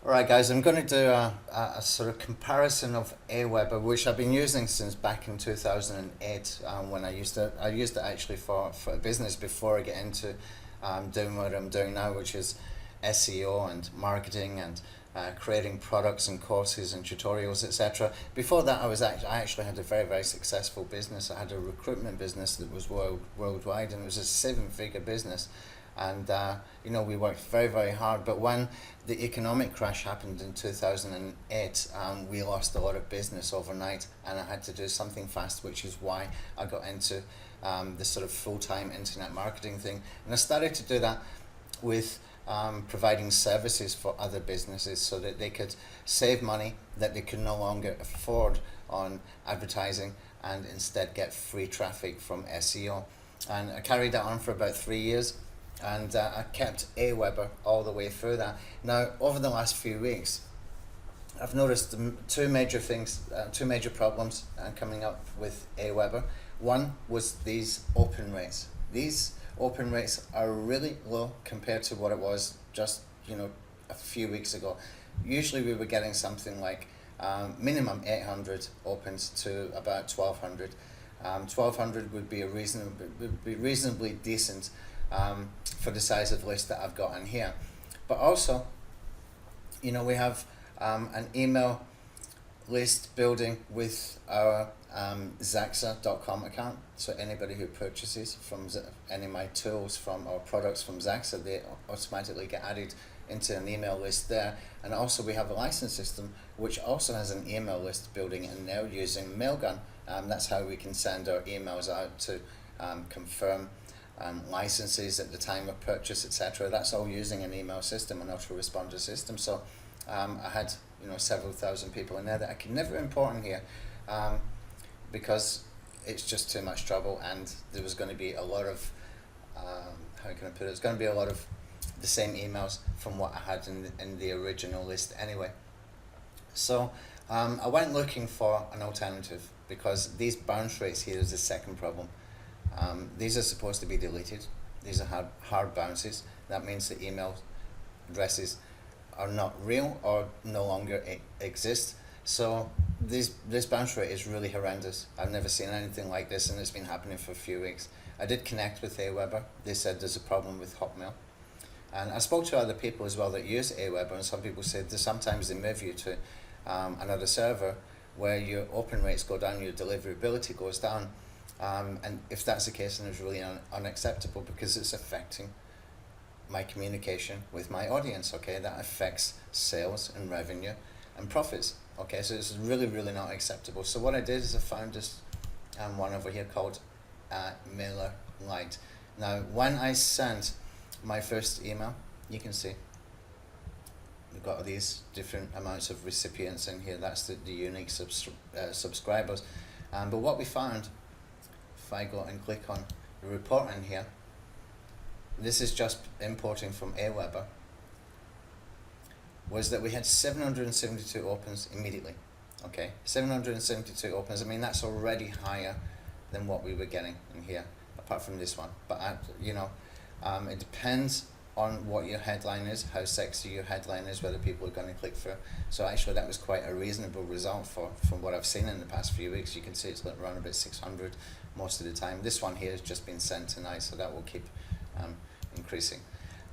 Alright guys, I'm going to do a sort of comparison of Aweber, which I've been using since back in 2008 when I used it actually for a business before I get into doing what I'm doing now, which is SEO and marketing and creating products and courses and tutorials, etc. Before that, I actually had a very successful business. I had a recruitment business that was worldwide, and it was a seven-figure business. And we worked very hard. But when the economic crash happened in 2008, we lost a lot of business overnight, and I had to do something fast, which is why I got into this sort of full-time internet marketing thing. And I started to do that with providing services for other businesses so that they could save money that they could no longer afford on advertising and instead get free traffic from SEO. And I carried that on for about 3 years, and I kept Aweber all the way through that. Now, over the last few weeks, I've noticed two major problems coming up with Aweber. One was these open rates. These open rates are really low compared to what it was just a few weeks ago. Usually we were getting something like minimum 800 opens to about 1200. 1200 would be reasonably decent for the size of list that I've got in here. But also, we have an email list building with our Zaxa.com account. So anybody who purchases from any of my tools or products from Zaxa, they automatically get added into an email list there. And also we have a license system which also has an email list building in there using Mailgun. That's how we can send our emails out to confirm licenses at the time of purchase, etc. That's all using an email system, an autoresponder system. So I had several thousand people in there that I could never import in here because it's just too much trouble, and there was going to be a lot of how can I put it? It's going to be a lot of the same emails from what I had in the original list anyway. So I went looking for an alternative because these bounce rates here is the second problem. These are supposed to be deleted. These are hard bounces. That means the email addresses are not real or no longer exist. So this bounce rate is really horrendous. I've never seen anything like this, and it's been happening for a few weeks. I did connect with Aweber. They said there's a problem with Hotmail. And I spoke to other people as well that use Aweber, and some people said that sometimes they move you to another server where your open rates go down, your deliverability goes down. And if that's the case, then it's really unacceptable because it's affecting my communication with my audience. Okay, that affects sales and revenue and profits. Okay, so it's really not acceptable. So what I did is I found this one over here called Mailerlite. Now, when I sent my first email, you can see we've got these different amounts of recipients in here. That's the unique subscribers. But what we found, if I go and click on the report in here, this is just importing from Aweber, was that we had 772 opens immediately. Okay, 772 opens. I mean, that's already higher than what we were getting in here, apart from this one. But it depends on what your headline is, how sexy your headline is, whether people are going to click through. So actually that was quite a reasonable result from what I've seen in the past few weeks. You can see it's around about 600 most of the time. This one here has just been sent tonight, so that will keep increasing.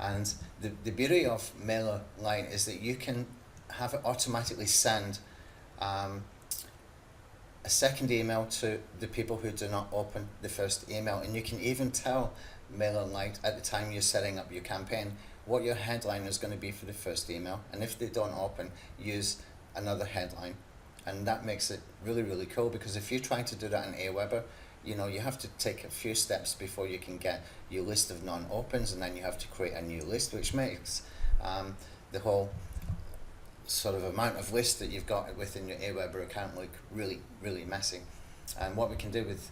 And the beauty of Mailerlite is that you can have it automatically send a second email to the people who do not open the first email, and you can even tell Mailerlite at the time you're setting up your campaign what your headline is going to be for the first email, and if they don't open, use another headline. And that makes it really cool, because if you try to do that in Aweber, you have to take a few steps before you can get your list of non-opens, and then you have to create a new list, which makes the whole sort of amount of lists that you've got within your Aweber account look really messy. And what we can do with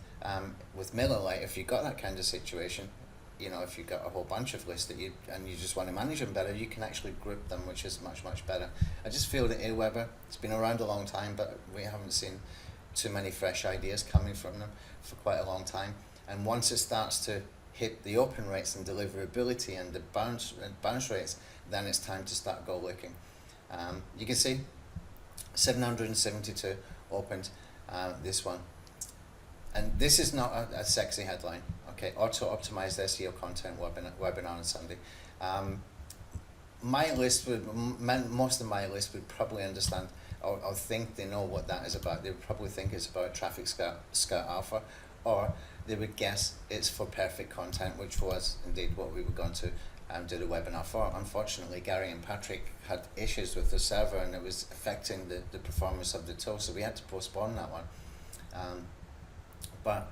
Mailerlite, if you've got that kind of situation, if you've got a whole bunch of lists and you just want to manage them better, you can actually group them, which is much better. I just feel that Aweber, it's been around a long time, but we haven't seen too many fresh ideas coming from them for quite a long time. And once it starts to hit the open rates and deliverability and the bounce rates, then it's time to start go looking. You can see 772 opened this one. And this is not a sexy headline, okay? Auto-optimized SEO content webinar on Sunday. My list most of my list would probably understand or think they know what that is about. They would probably think it's about Traffic Scout Alpha, or they would guess it's for perfect content, which was indeed what we were going to do the webinar for. Unfortunately, Gary and Patrick had issues with the server and it was affecting the performance of the tool, so we had to postpone that one. But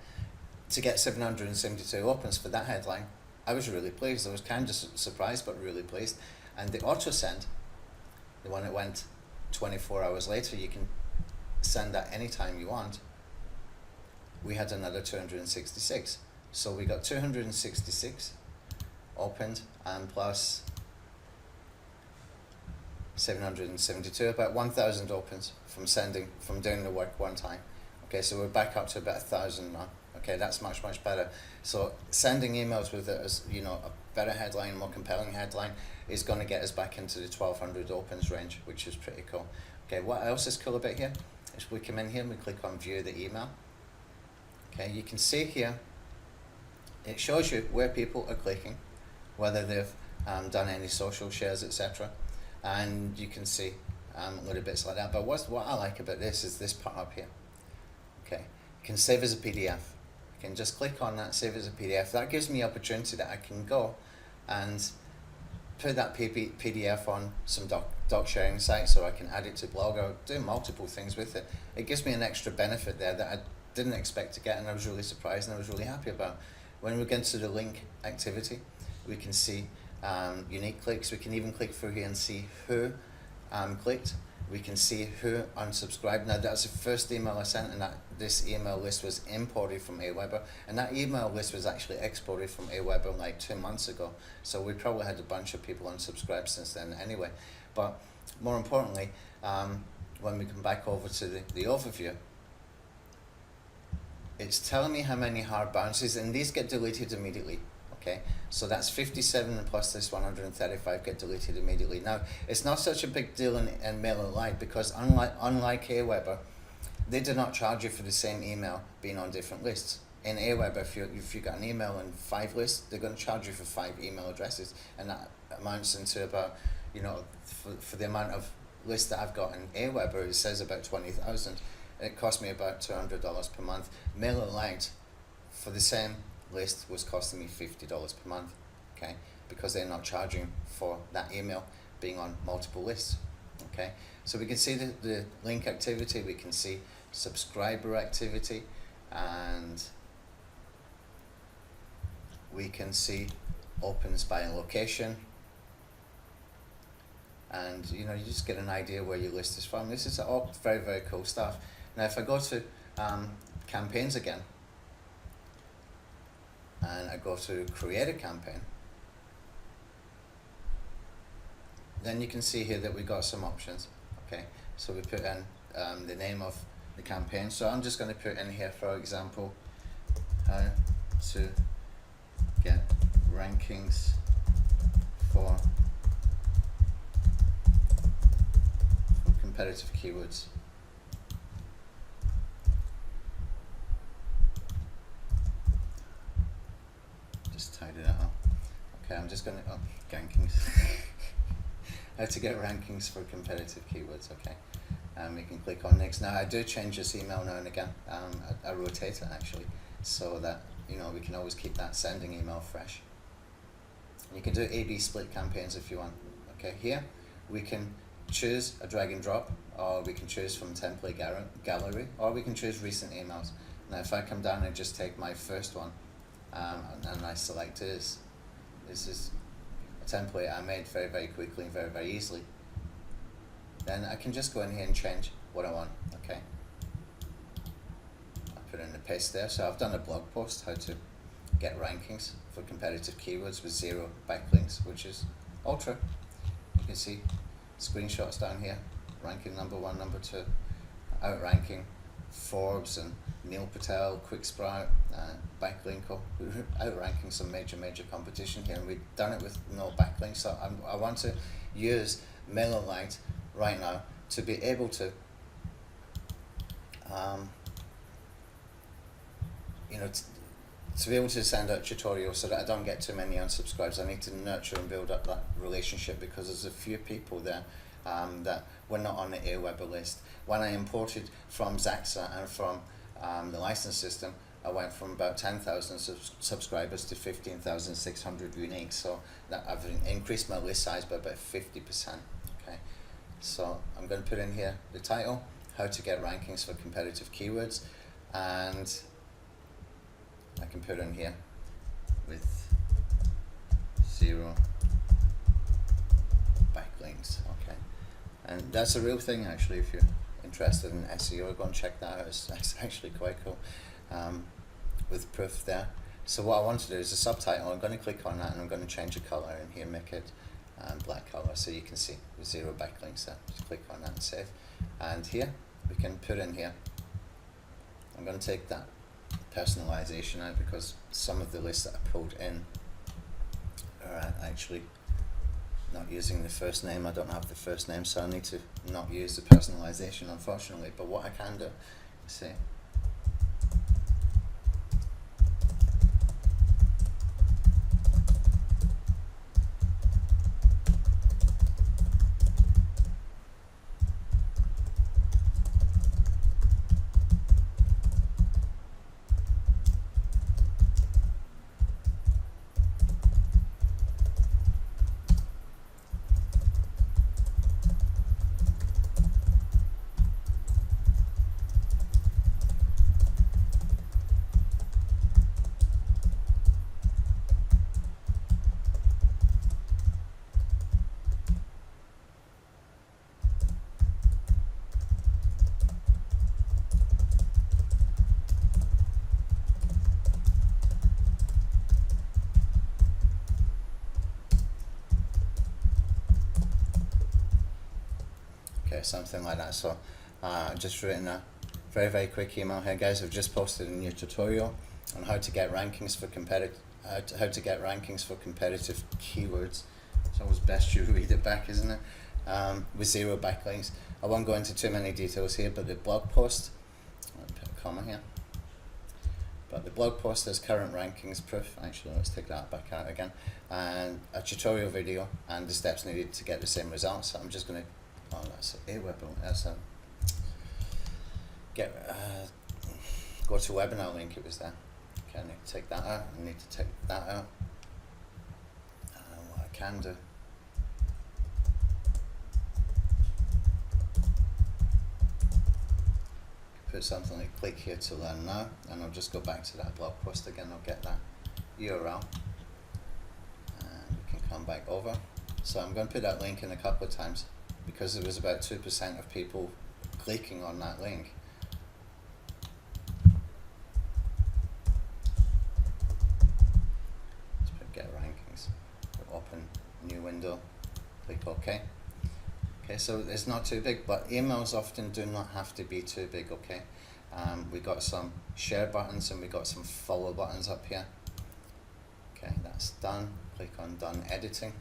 to get 772 opens for that headline, I was really pleased. I was kind of surprised, but really pleased. And the auto send, the one that went 24 hours later, you can send that anytime you want. We had another 266. So we got 266 opened and plus 772, about 1,000 opens from doing the work one time. Okay, so we're back up to about 1,000 now. Okay, that's much better. So sending emails with it as, you know, a better headline, more compelling headline, is going to get us back into the 1,200 opens range, which is pretty cool. Okay, what else is cool about here is we come in here and we click on view the email. Okay, you can see here it shows you where people are clicking, whether they've done any social shares, etc. And you can see little bits like that. But what I like about this is this part up here. Okay, you can save as a PDF. You can just click on that, save as a PDF. That gives me opportunity that I can go and put that PDF on some doc sharing sites, or I can add it to blog, or do multiple things with it. It gives me an extra benefit there that I didn't expect to get, and I was really surprised and I was really happy about. When we get into the link activity, we can see unique clicks. We can even click through here and see who clicked. We can see who unsubscribed. Now that's the first email I sent, and this email list was imported from Aweber, and that email list was actually exported from Aweber like 2 months ago. So we probably had a bunch of people unsubscribed since then anyway. But more importantly, when we come back over to the overview, it's telling me how many hard bounces, and these get deleted immediately. Okay, so that's 57 and plus this 135 get deleted immediately. Now, it's not such a big deal in Mailerlite, because unlike Aweber, they do not charge you for the same email being on different lists. In Aweber, if you got an email in 5 lists, they're going to charge you for 5 email addresses, and that amounts into about, you know, for the amount of lists that I've got in Aweber, it says about 20,000. It cost me about $200 per month. Mailerlite, for the same list, was costing me $50 per month, okay, because they're not charging for that email being on multiple lists. Okay, so we can see the link activity, we can see subscriber activity, and we can see opens by location, and you know, you just get an idea where your list is from. This is all very cool stuff. Now if I go to campaigns again, and I go to create a campaign, then you can see here that we got some options. Okay, so we put in the name of the campaign. So I'm just going to put in here, for example, how to get rankings for competitive keywords. Tidy that up. Okay, I'm just going to, rankings. How to get rankings for competitive keywords, okay. We can click on next. Now I do change this email now and again. I rotate it actually, so that, you know, we can always keep that sending email fresh. You can do A/B split campaigns if you want. Okay, here we can choose a drag and drop, or we can choose from template gallery, or we can choose recent emails. Now if I come down and just take my first one, and I select this is a template I made very quickly and very easily, then I can just go in here and change what I want. Okay, I put in the paste there. So I've done a blog post, how to get rankings for competitive keywords with 0 backlinks, which is ultra. You can see screenshots down here, ranking number 1, number 2, outranking Forbes and Neil Patel, Quicksprout, Backlinko, outranking some major competition here, and we've done it with no backlinks. So I want to use Mailerlite right now to be able to you know, to be able to send out tutorials so that I don't get too many unsubscribes. I need to nurture and build up that relationship, because there's a few people there that were not on the Aweber list. When I imported from Zaxa and from the license system, I went from about 10,000 subscribers to 15,600 unique. So that I've increased my list size by about 50%. Okay, so I'm going to put in here the title, how to get rankings for competitive keywords, and I can put in here with 0 backlinks. Okay, and that's a real thing actually. If you're interested in SEO, go and check that out. It's actually quite cool, with proof there. So what I want to do is a subtitle. I'm going to click on that and I'm going to change the color in here, make it black color, so you can see the 0 backlinks there. Just click on that and save. And here we can put in here, I'm going to take that personalization out, because some of the lists that I pulled in are actually not using the first name. I don't have the first name, so I need to not use the personalization, unfortunately. But what I can do, see, something like that. So I've just written a very quick email here, guys. I've just posted a new tutorial on how to get rankings for competitive keywords. It's always best you read it back, isn't it? With 0 backlinks. I won't go into too many details here, but the blog post, I'll put a comma here, but the blog post has current rankings proof. Actually, let's take that back out again, and a tutorial video and the steps needed to get the same results. So I'm just going to, oh, that's Aweber. That's a go to webinar link. It was there. Okay, I need to take that out. I need to take that out. What I can do, put something like click here to learn now, and I'll just go back to that blog post again. I'll get that URL, and we can come back over. So I'm going to put that link in a couple of times, because there was about 2% of people clicking on that link. Let's put get rankings, open new window, click OK. Okay, so it's not too big, but emails often do not have to be too big. Okay, we got some share buttons and we got some follow buttons up here. Okay, that's done. Click on done editing.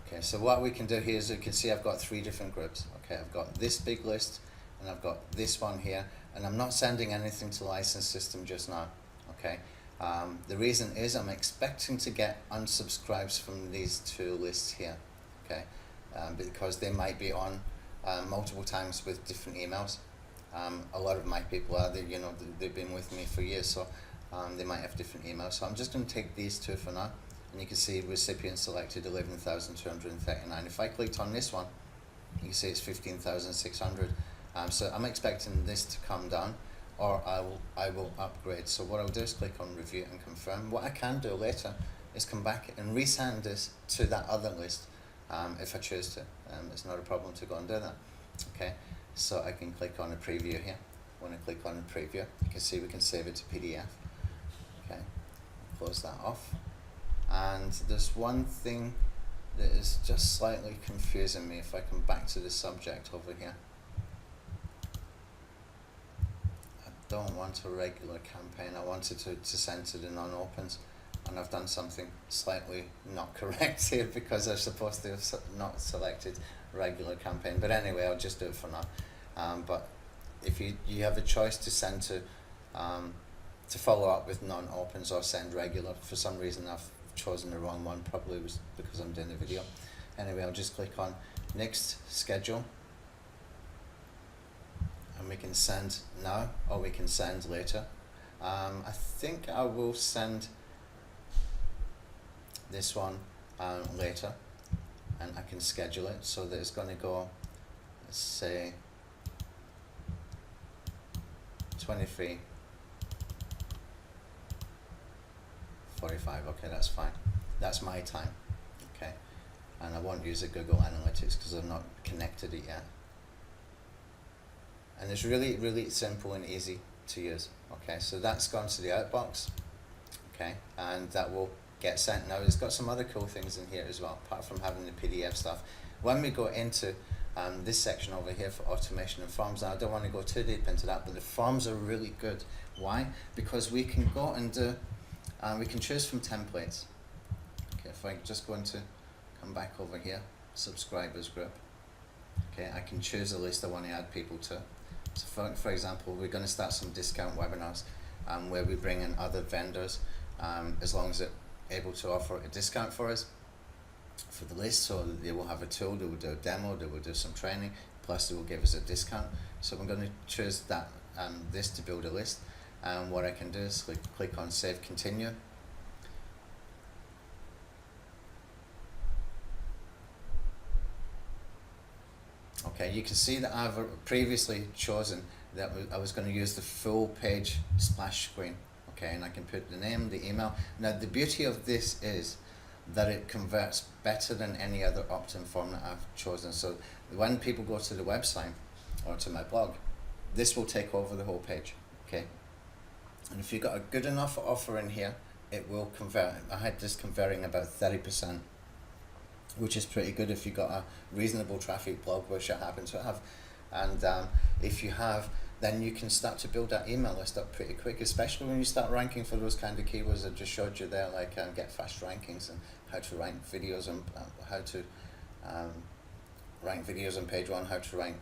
Okay, so what we can do here is you can see I've got 3 different groups. Okay, I've got this big list and I've got this one here, and I'm not sending anything to license system just now. Okay, the reason is I'm expecting to get unsubscribes from these 2 lists here. Okay, because they might be on multiple times with different emails. A lot of my people are, they've been with me for years, so they might have different emails. So I'm just going to take these 2 for now. And you can see recipient selected 11,239. If I clicked on this one, you can see it's 15,600. So I'm expecting this to come down, or I will upgrade. So what I'll do is click on review and confirm. What I can do later is come back and resend this to that other list if I choose to. It's not a problem to go and do that. Okay, so I can click on a preview here. When I click on a preview, you can see we can save it to PDF. Okay, close that off. And there's one thing that is just slightly confusing me. If I come back to the subject over here, don't want a regular campaign. I wanted to send to the non-opens, and I've done something slightly not correct here because I'm supposed to have not selected regular campaign. But anyway, I'll just do it for now. But if you have a choice to send to follow up with non-opens or send regular, for some reason I've chosen the wrong one. Probably was because I'm doing the video. Anyway, I'll just click on next schedule, and we can send now or we can send later. I think I will send this one later, and I can schedule it so that it's going to go, let's say 23:45. Okay, that's fine. That's my time. Okay, and I won't use the Google Analytics because I've not connected it yet. And it's really simple and easy to use. Okay, so that's gone to the outbox. Okay, and that will get sent. Now it's got some other cool things in here as well, apart from having the PDF stuff. When we go into this section over here for automation and forms, now I don't want to go too deep into that, but the forms are really good. Why? Because we can go and do, we can choose from templates. Okay, if I just go into, come back over here, subscribers group. Okay, I can choose a list I want to add people to. So for example, we're going to start some discount webinars where we bring in other vendors as long as they're able to offer a discount for us for the list. So they will have a tool, they will do a demo, they will do some training, plus they will give us a discount. So I'm going to choose that this to build a list, and what I can do is click on save continue. Okay, you can see that I've previously chosen that I was going to use the full page splash screen. Okay, and I can put the name, the email. Now the beauty of this is that it converts better than any other opt-in form that I've chosen. So when people go to the website or to my blog, this will take over the whole page. Okay, and if you've got a good enough offer in here, it will convert. I had this converting about 30%. Which is pretty good if you've got a reasonable traffic blog, which I happen to have. And if you have, then you can start to build that email list up pretty quick, especially when you start ranking for those kind of keywords I just showed you there, like get fast rankings and how to rank videos and how to rank videos on page one, how to rank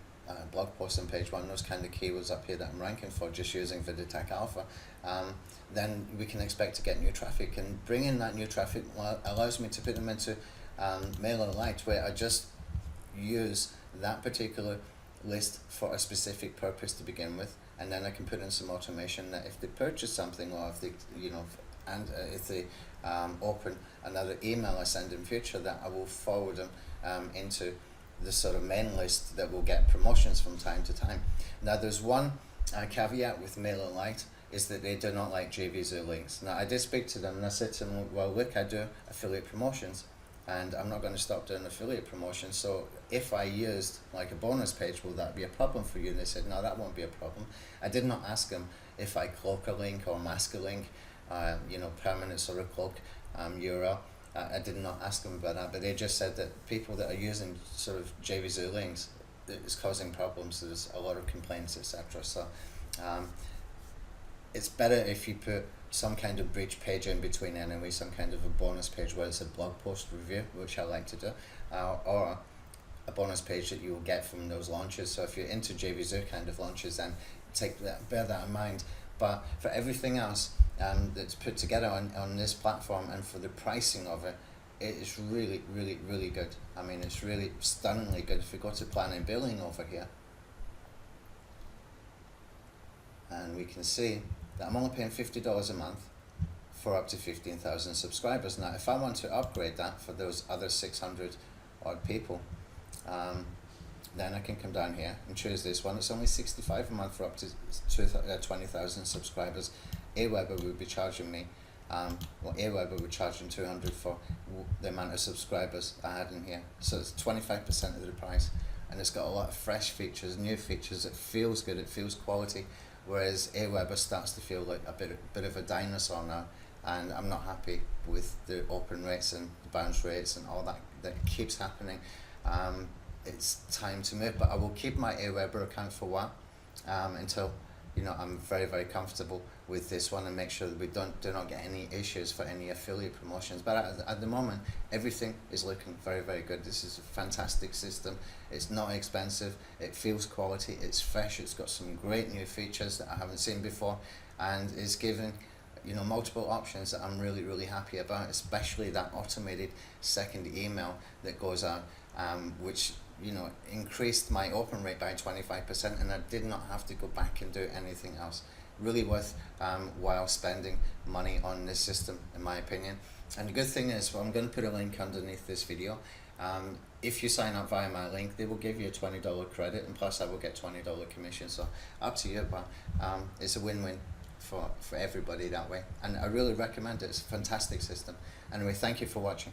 blog posts on page one, those kind of keywords up here that I'm ranking for just using VidTech Alpha. Then we can expect to get new traffic, and bringing that new traffic allows me to put them into Mailerlite, where I just use that particular list for a specific purpose to begin with, and then I can put in some automation that if they purchase something, or if they, if they open another email I send in future, that I will forward them into the sort of main list that will get promotions from time to time. Now there's one caveat with Mailerlite, is that they do not like JVZoo links. Now I did speak to them and I said to them, well look, I do affiliate promotions, and I'm not going to stop doing affiliate promotions. So if I used like a bonus page, will that be a problem for you? And they said, no, that won't be a problem. I did not ask them if I cloak a link or mask a link, permanent sort of cloak URL. I did not ask them about that, but they just said that people that are using sort of JVZoo links, it's causing problems. There's a lot of complaints, etc. So it's better if you put some kind of bridge page in between anyway, some kind of a bonus page where it's a blog post review, which I like to do, or a bonus page that you will get from those launches. So if you're into JVZoo kind of launches, then bear that in mind. But for everything else that's put together on this platform, and for the pricing of it, it is really, really, really good. I mean, it's really stunningly good. If you go to plan and billing over here, and we can see that I'm only paying $50 a month for up to 15,000 subscribers. Now, if I want to upgrade that for those other 600 odd people, then I can come down here and choose this one. It's only $65 a month for up to 20,000 subscribers. Aweber would be charging me, Aweber would charge them $200 for the amount of subscribers I had in here. So it's 25% of the price, and it's got a lot of fresh features, new features. It feels good, it feels quality. Whereas Aweber starts to feel like a bit of a dinosaur now, and I'm not happy with the open rates and the bounce rates and all that keeps happening. It's time to move, but I will keep my Aweber account for a while until I'm very, very comfortable with this one, and make sure that we do not get any issues for any affiliate promotions. But at the moment, everything is looking very, very good. This is a fantastic system. It's not expensive, it feels quality, it's fresh, it's got some great new features that I haven't seen before, and it's giving multiple options that I'm really, really happy about, especially that automated second email that goes out, which increased my open rate by 25%, and I did not have to go back and do anything else. Really worth while spending money on this system, in my opinion. And the good thing is, I'm going to put a link underneath this video. If you sign up via my link, they will give you a $20 credit, and plus I will get $20 commission. So up to you, but it's a win-win for everybody that way, and I really recommend it. It's a fantastic system. Anyway, thank you for watching.